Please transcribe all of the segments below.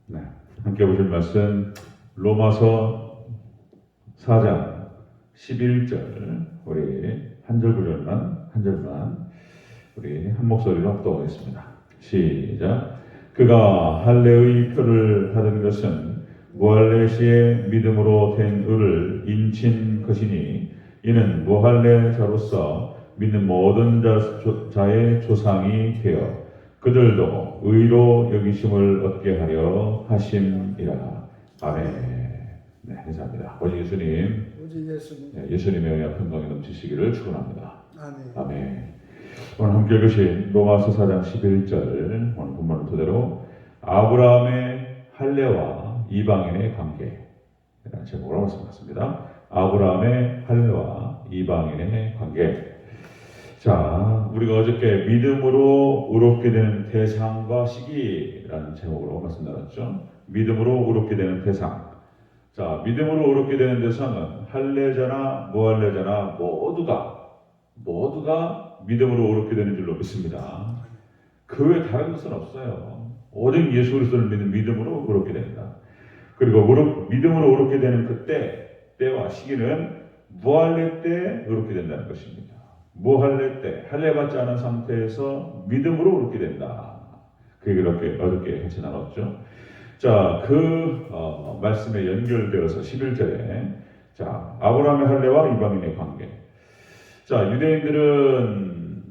네, 함께 보실 말씀 로마서 4장 11절 우리 한 절만 우리 한 목소리로 합독하겠습니다. 시작. 그가 할례의 표를 받은 것은 무할례시의 믿음으로 된 의를 인친 것이니 이는 무할례자로서 믿는 모든 자의 조상이 되어 그들도 의로 여기심을 얻게 하려 하심이라. 아멘. 네, 감사합니다. 오직 예수님, 예수님의 은혜와 평강이 넘치시기를 축원합니다. 아멘. 오늘 함께 읽으신 로마서 4장 11절 오늘 본문을 토대로 아브라함의 할례와 이방인의 관계라는 제목으로 말씀드렸습니다. 아브라함의 할례와 이방인의 관계. 자, 우리가 어저께 믿음으로 의롭게 되는 대상과 시기라는 제목으로 말씀 나눴죠. 믿음으로 의롭게 되는 대상. 자, 믿음으로 의롭게 되는 대상은 할례자나 무할례자나 모두가 믿음으로 의롭게 되는 줄로 믿습니다. 그 외에 다른 것은 없어요. 오직 예수 그리스도를 믿는 믿음으로 의롭게 된다. 그리고 믿음으로 의롭게 되는 때와 시기는 무할례 때 의롭게 된다는 것입니다. 무할례 때, 할례 받지 않은 상태에서 믿음으로 의롭게 된다. 그 얘기를 어저께 같이 나눴죠. 자, 말씀에 연결되어서 11절에 자, 아브라함의 할례와 이방인의 관계. 자, 유대인들은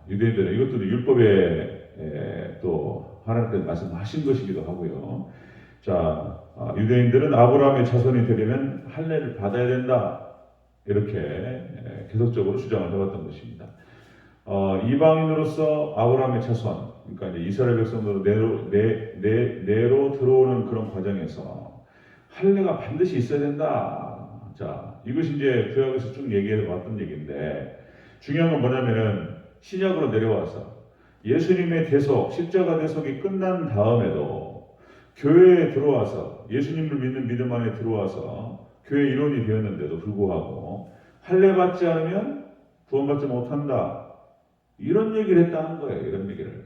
이것도 율법에 또 하나님께서 말씀하신 것이기도 하고요. 자, 유대인들은 아브라함의 자손이 되려면 할례를 받아야 된다. 이렇게 계속적으로 주장을 해왔던 것입니다. 이방인으로서 아브라함의 자손, 그러니까 이제 이스라엘 백성으로 내로 들어오는 그런 과정에서 할례가 반드시 있어야 된다. 자, 이것이 이제 구약에서 쭉 얘기해 왔던 얘기인데 중요한 건 뭐냐면은 신약으로 내려와서 예수님의 대속, 십자가 대속이 끝난 다음에도 교회에 들어와서 예수님을 믿는 믿음 안에 들어와서 교회 일원이 되었는데도 불구하고 할례 받지 않으면 구원받지 못한다. 이런 얘기를 했다는 거예요. 이런 얘기를.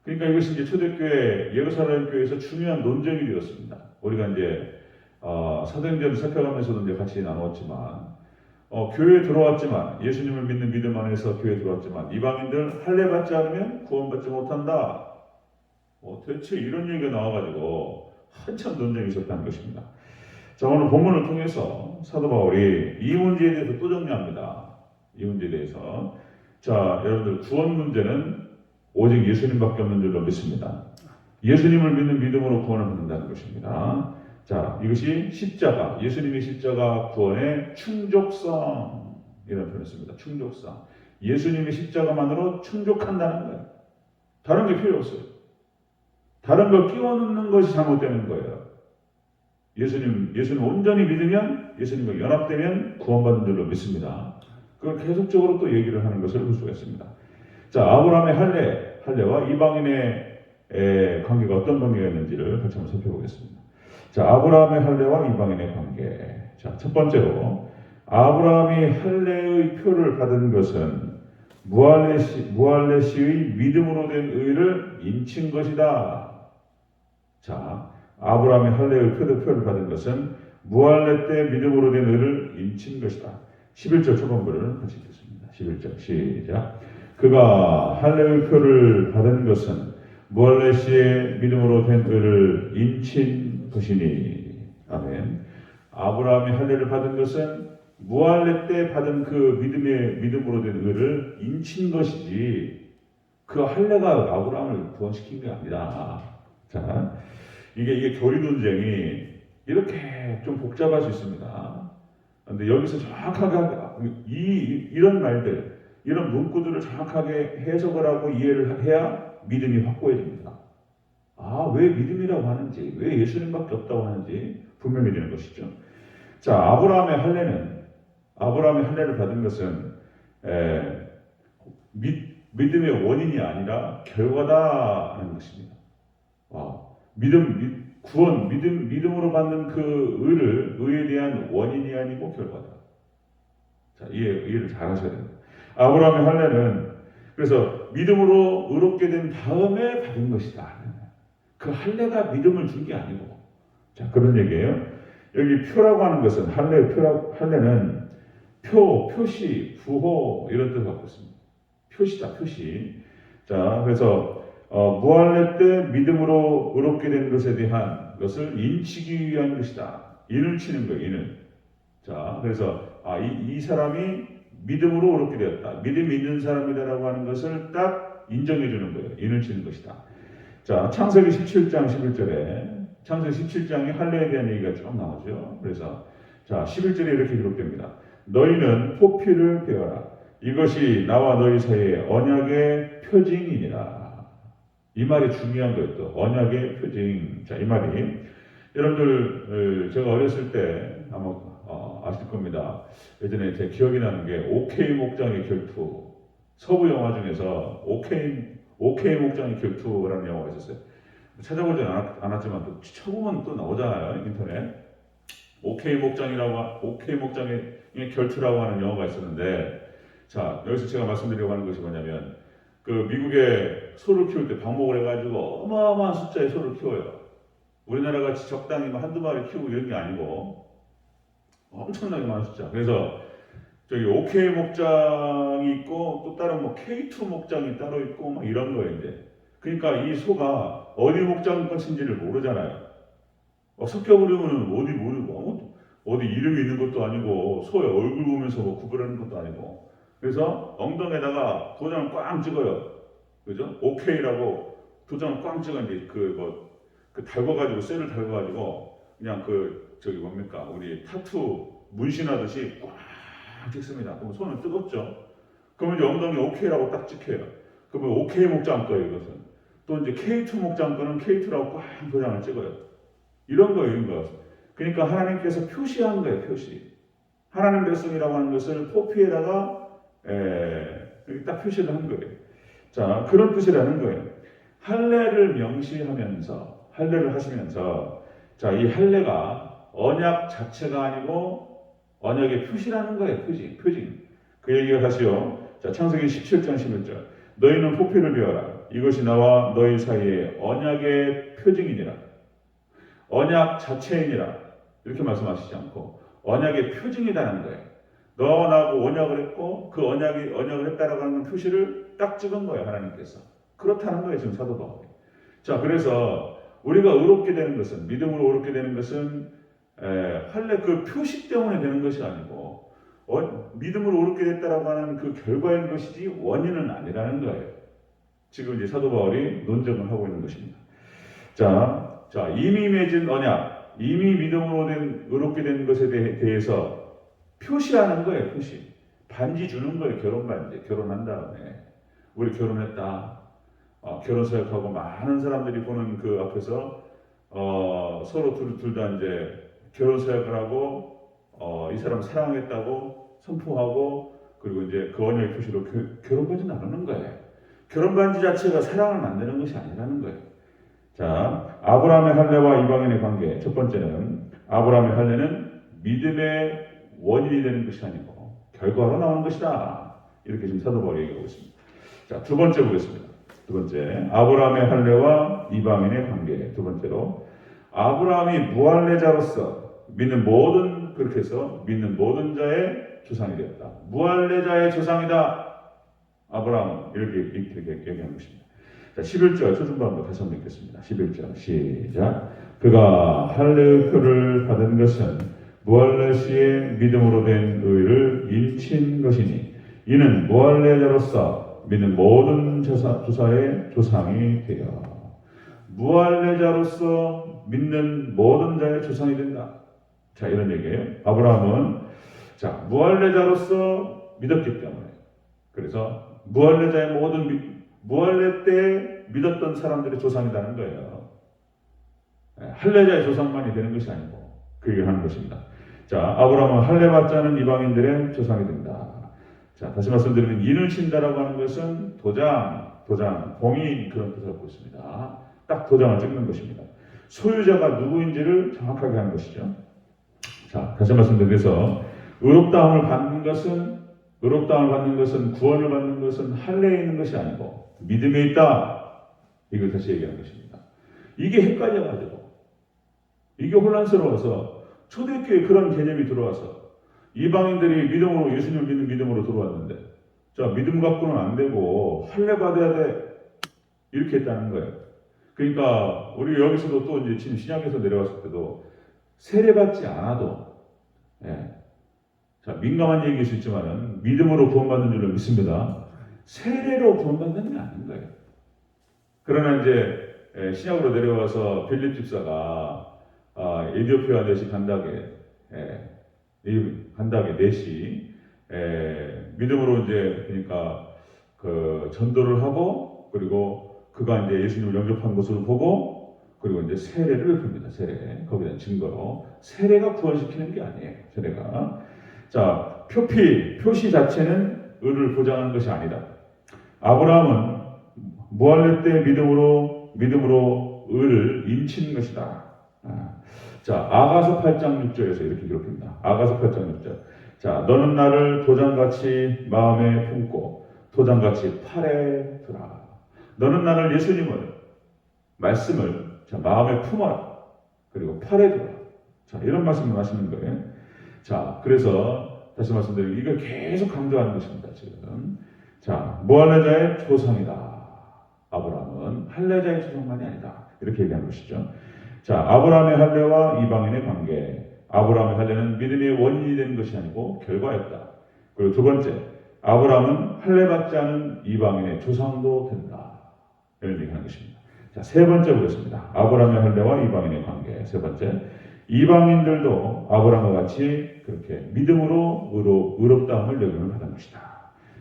그러니까 이것이 이제 초대교회 예루살렘 교회에서 중요한 논쟁이 되었습니다. 우리가 이제 사도행전 살펴가면서도 이제 같이 나누었지만 교회에 들어왔지만 예수님을 믿는 믿음 안에서 교회에 들어왔지만 이방인들 할례 받지 않으면 구원받지 못한다. 대체 이런 얘기가 나와가지고 한참 논쟁이 있었다는 것입니다. 자, 오늘 본문을 통해서 사도 바울이 이 문제에 대해서 또 정리합니다. 이 문제에 대해서. 자, 여러분들 구원 문제는 오직 예수님밖에 없는 줄로 믿습니다. 예수님을 믿는 믿음으로 구원을 받는다는 것입니다. 자, 이것이 십자가, 예수님의 십자가 구원의 충족성 이라는 표현을 씁니다. 충족성. 예수님의 십자가만으로 충족한다는 거예요. 다른 게 필요 없어요. 다른 걸 끼워 넣는 것이 잘못되는 거예요. 예수님 온전히 믿으면 예수님과 연합되면 구원받는 줄로 믿습니다. 그걸 계속적으로 또 얘기를 하는 것을 볼 수가 있습니다. 자, 아브라함의 할례와 이방인의 관계가 어떤 관계였는지를 같이 한번 살펴보겠습니다. 자, 아브라함의 할례와 이방인의 관계. 자, 첫 번째로 아브라함이 할례의 표를 받은 것은 무할례시의 믿음으로 된 의를 인친 것이다. 자, 아브라함의 할례의 표를 받은 것은 무할례 때 믿음으로 된 의를 인친 것이다. 11절 초반부를 같이 읽겠습니다. 11절 시작. 그가 할례의 표를 받은 것은 무할례 시의 믿음으로 된 의를 인친 것이니. 아멘. 아브라함이 할례를 받은 것은 무할례 때 받은 그 믿음으로 된 의를 인친 것이지 그 할례가 아브라함을 구원시킨 게 아니라. 자, 이게 교리 논쟁이 이렇게 좀 복잡할 수 있습니다. 그런데 여기서 정확하게 이런 말들, 이런 문구들을 정확하게 해석을 하고 이해를 해야 믿음이 확고해집니다. 왜 믿음이라고 하는지, 왜 예수님밖에 없다고 하는지 분명해지는 것이죠. 자, 아브라함의 할례를 받은 것은 믿음의 원인이 아니라 결과다라는 것입니다. 믿음으로 받는 그 의에 대한 원인이 아니고 결과다. 자, 이해를 잘 하셔야 됩니다. 아브라함의 할례는 그래서 믿음으로 의롭게 된 다음에 받은 것이다. 그 할례가 믿음을 준 게 아니고. 자, 그런 얘기예요. 여기 표라고 하는 것은 할례는 표시, 부호 이런 뜻을 갖고 있습니다. 표시다, 표시. 자, 그래서 무할례 때 믿음으로 의롭게 된 것에 대한 것을 인치기 위한 것이다. 인을 치는 거예요, 인을. 자, 그래서 이 사람이 믿음으로 의롭게 되었다. 믿음이 있는 사람이다라고 하는 것을 딱 인정해 주는 거예요. 인을 치는 것이다. 자, 창세기 17장 11절에 창세기 17장에 할례에 대한 얘기가 좀 나오죠. 그래서 자, 11절에 이렇게 기록됩니다. 너희는 포피를 베어라. 이것이 나와 너희 사이의 언약의 표징이니라. 이 말이 중요한 거예요. 또 언약의 표징. 자, 이 말이 여러분들 제가 어렸을 때 아마 아실 겁니다. 예전에 제 기억이 나는 게 OK 목장의 결투. 서부 영화 중에서 OK 목장의 결투라는 영화가 있었어요. 찾아보지 않았지만 또 쳐보면 또 나오잖아요, 인터넷. OK 목장의 결투라고 하는 영화가 있었는데, 자, 여기서 제가 말씀드리려고 하는 것이 뭐냐면, 그 미국에 소를 키울 때 방목을 해가지고 어마어마한 숫자의 소를 키워요. 우리나라 같이 적당히 한두 마리 키우고 이런 게 아니고 엄청나게 많은 숫자. 그래서 저기 OK 목장이 있고 또 다른 뭐 K2 목장이 따로 있고 막 이런 거예요, 이제. 그러니까 이 소가 어디 목장 것인지를 모르잖아요. 섞여 버리면 어디 모르고 어디 이름이 있는 것도 아니고 소의 얼굴 보면서 뭐 구별하는 것도 아니고. 그래서 엉덩이에다가 도장을 꽝 찍어요. 그죠? OK라고 도장을 꽝 찍어 이제 그 달궈가지고 쇠를 달궈가지고 그냥 저기 뭡니까 우리 타투 문신하듯이 꽝 찍습니다. 그럼 손은 뜨겁죠. 그러면 이제 엉덩이 OK라고 딱 찍혀요. 그러면 OK 목장 거예요, 이것은. 또 이제 K2 목장 거는 K2라고 꽝 도장을 찍어요. 이런 거예요. 그러니까 하나님께서 표시한 거예요, 표시. 하나님 백성이라고 하는 것을 포피에다가 여기 딱 표시를 한 거예요. 자, 그런 뜻이라는 거예요. 할례를 명시하면서, 할례를 하시면서, 자, 이 할례가 언약 자체가 아니고 언약의 표시라는 거예요, 표징. 그 얘기를 하시오. 자, 창세기 17장 11절. 너희는 포피를 베어라. 이것이 나와 너희 사이에 언약의 표징이니라. 언약 자체이니라. 이렇게 말씀하시지 않고 언약의 표징이라는 거예요. 너와 나하고 언약을 했고 그 언약을 했다라고 하는 표시를 딱 찍은 거예요, 하나님께서. 그렇다는 거예요, 지금 사도 바울이. 자, 그래서 우리가 의롭게 되는 것은, 믿음으로 의롭게 되는 것은 할례 그 표시 때문에 되는 것이 아니고 믿음으로 의롭게 됐다라고 하는 그 결과인 것이지 원인은 아니라는 거예요. 지금 이제 사도 바울이 논증을 하고 있는 것입니다. 자, 이미 맺은 언약, 이미 믿음으로 의롭게 된 것에 대해서 표시하는 거예요, 표시. 반지 주는 거예요, 결혼 반지. 결혼한 다음에 우리 결혼했다. 결혼 사역하고 많은 사람들이 보는 그 앞에서 서로 둘 다 이제 결혼 사역을 하고 이 사람 사랑했다고 선포하고 그리고 이제 그 언약의 표시로 결혼 반지 나누는 거예요. 결혼 반지 자체가 사랑을 만드는 것이 아니라는 거예요. 자, 아브라함의 할례와 이방인의 관계. 첫 번째는 아브라함의 할례는 믿음의 원인이 되는 것이 아니고 결과로 나오는 것이다. 이렇게 지금 사도 바울이 얘기하고 있습니다. 자, 두 번째 보겠습니다. 두 번째, 아브라함의 할례와 이방인의 관계. 두 번째로 아브라함이 무할례자로서 그렇게 해서 믿는 모든 자의 조상이 되었다. 무할례자의 조상이다. 아브라함은 이렇게 얘기하는 것입니다. 자, 11절 초중반부터 다시 한번 읽겠습니다. 11절 시작. 그가 할례의 표를 받은 것은 무할례 시에 믿음으로 된 의를 인친 것이니 이는 무할례자로서 믿는 모든 조사의 조상이 되어 무할례자로서 믿는 모든 자의 조상이 된다. 자, 이런 얘기예요. 아브라함은 무할례자로서 믿었기 때문에 그래서 무할례자의 무할례 때 믿었던 사람들의 조상이라는 거예요. 할례자의 조상만이 되는 것이 아니고 그 얘기를 하는 것입니다. 자, 아브라함은 할례 받지 않은 이방인들의 조상이 된다. 자, 다시 말씀드리면 인을 친다라고 하는 것은 도장, 봉인 그런 뜻을 갖고 있습니다. 딱 도장을 찍는 것입니다. 소유자가 누구인지를 정확하게 하는 것이죠. 자, 다시 말씀드려서 의롭다함을 받는 것은 구원을 받는 것은 할례에 있는 것이 아니고 믿음에 있다. 이걸 다시 얘기하는 것입니다. 이게 헷갈려가지고 이게 혼란스러워서 초대교회에 그런 개념이 들어와서 이방인들이 믿음으로 예수님을 믿는 믿음으로 들어왔는데 자 믿음 갖고는 안 되고 할례 받아야 돼 이렇게 했다는 거예요. 그러니까 우리 여기서도 또 이제 지금 신약에서 내려왔을 때도 세례 받지 않아도 예. 자 민감한 얘기일 수 있지만은 믿음으로 구원받는 줄로 믿습니다. 세례로 구원받는 게 아닌 거예요. 그러나 이제 신약으로 내려와서 빌립 집사가 에디오피아 넷이 간다게 넷이 믿음으로 이제 그러니까 그 전도를 하고 그리고 그가 이제 예수님을 영접한 것을 보고 그리고 이제 세례를 베풉니다. 세례 거기에 대한 증거로 세례가 구원시키는 게 아니에요. 세례가 자 표시 자체는 의를 보장하는 것이 아니다. 아브라함은 무할례 때 믿음으로 의를 인치는 것이다. 자 아가서 8장 6절에서 이렇게 기록합니다. 아가서 8장 6절. 자 너는 나를 도장같이 마음에 품고 도장같이 팔에 두라. 너는 나를 예수님을 말씀을 자, 마음에 품어라. 그리고 팔에 두라. 자 이런 말씀을 하시는 거예요. 자 그래서 다시 말씀드리면 이걸 계속 강조하는 것입니다. 지금 자 무할례자의 조상이다. 아브라함은 할례자의 조상만이 아니다. 이렇게 얘기하는 것이죠. 자 아브라함의 할례와 이방인의 관계. 아브라함의 할례는 믿음의 원인이 되는 것이 아니고 결과였다. 그리고 두 번째, 아브라함은 할례 받지 않은 이방인의 조상도 된다. 이런 얘기하는 것입니다. 자, 세 번째 보겠습니다. 아브라함의 할례와 이방인의 관계. 세 번째, 이방인들도 아브라함과 같이 그렇게 믿음으로 의롭다함을 여김을 받은 것이다.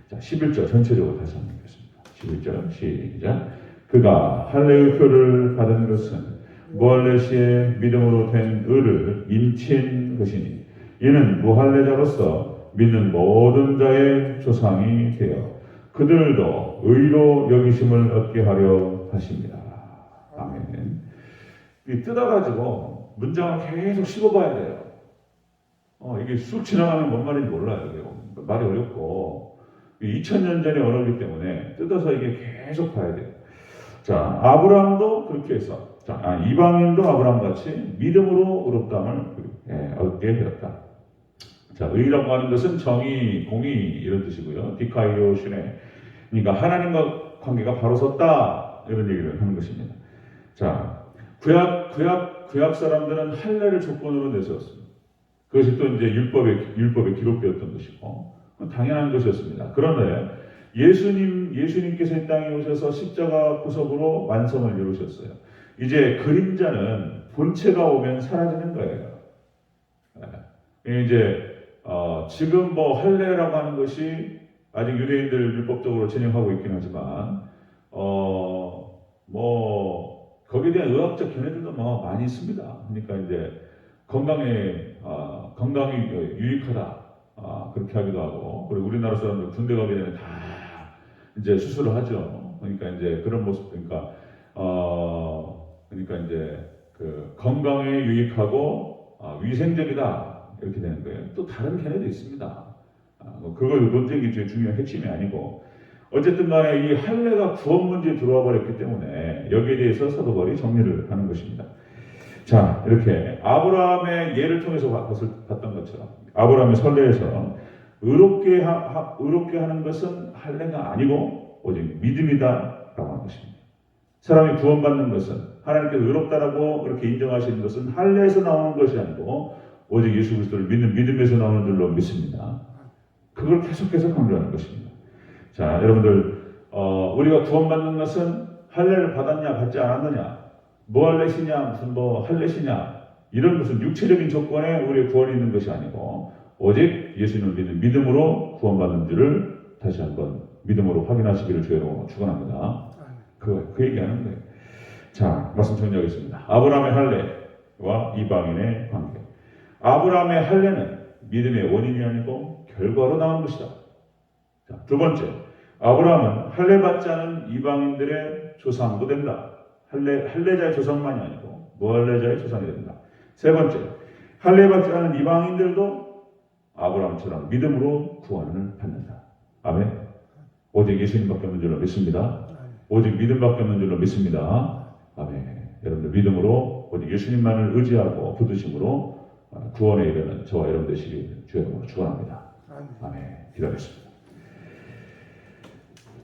자, 11절 전체적으로 다시 한번 읽겠습니다. 11절 시작. 그가 할례의 표를 받은 것은 무할례 시에 믿음으로 된 의를 인친 것이니 이는 무할례자로서 믿는 모든 자의 조상이 되어 그들도 의로 여기심을 얻게 하려 하십니다. 아멘. 뜯어가지고 문장을 계속 씹어봐야 돼요. 이게 쑥 지나가면 뭔 말인지 몰라요. 이게 말이 어렵고 2000년 전의 언어이기 때문에 뜯어서 이게 계속 봐야 돼요. 자, 아브라함도 그렇게 해서 이방인도 아브라함 같이 믿음으로 의롭다함을 얻게 되었다. 자, 의라고 하는 것은 정의, 공의 이런 뜻이고요. 디카이오 슈네. 그러니까 하나님과 관계가 바로 섰다 이런 얘기를 하는 것입니다. 자, 구약 사람들은 할례를 조건으로 내세웠습니다. 그것이 또 이제 율법에 기록되었던 것이고 당연한 것이었습니다. 그런데 예수님께서 이 땅에 오셔서 십자가 구속으로 완성을 이루셨어요. 이제 그림자는 본체가 오면 사라지는 거예요. 이제 지금 뭐 할례라고 하는 것이 아직 유대인들 율법적으로 진행하고 있긴 하지만 뭐 거기에 대한 의학적 견해들도 뭐 많이 있습니다. 그러니까 이제 건강이 유익하다 그렇게 하기도 하고 그리고 우리나라 사람들 군대 가게 되면 다 이제 수술을 하죠. 그러니까 이제 그런 모습 그러니까 이제 그 건강에 유익하고 위생적이다 이렇게 되는 거예요. 또 다른 견해도 있습니다. 그걸 논쟁이 제일 중요한 핵심이 아니고 어쨌든 간에 이 할례가 구원 문제에 들어와 버렸기 때문에 여기에 대해서 사도 바울이 정리를 하는 것입니다. 자 이렇게 아브라함의 예를 통해서 봤던 것처럼 아브라함의 설례에서 의롭게 하는 것은 할례가 아니고 오직 믿음이다라고 하는 것입니다. 사람이 구원받는 것은 하나님께서 의롭다라고 그렇게 인정하시는 것은 할례에서 나오는 것이 아니고 오직 예수 그리스도를 믿는 믿음에서 나오는 줄로 믿습니다. 그걸 계속해서 강조하는 것입니다. 자 여러분들 우리가 구원받는 것은 할례를 받았냐 받지 않았느냐 무할례시냐 무슨 뭐 할례시냐 이런 무슨 육체적인 조건에 우리의 구원이 있는 것이 아니고 오직 예수님을 믿는 믿음으로 구원받는 줄을 다시 한번 믿음으로 확인하시기를 주의로 축원합니다. 그 얘기하는 거예요. 자 말씀 정리하겠습니다. 아브라함의 할례와 이방인의 관계. 아브라함의 할례는 믿음의 원인이 아니고 결과로 나오는 것이다. 자, 두 번째, 아브라함은 할례 받지 않은 이방인들의 조상도 된다. 할례자의 조상만이 아니고 무할례자의 조상이 된다. 세 번째, 할례 받지 않은 이방인들도 아브라함처럼 믿음으로 구원을 받는다. 아멘. 오직 예수님밖에 없는 줄로 믿습니다. 오직 믿음밖에 없는 줄로 믿습니다. 아멘. 여러분들 믿음으로 오직 예수님만을 의지하고 붙드심으로 구원에 이르는 저와 여러분 되시길 주의 이름으로 축원합니다. 아멘. 기도하겠습니다.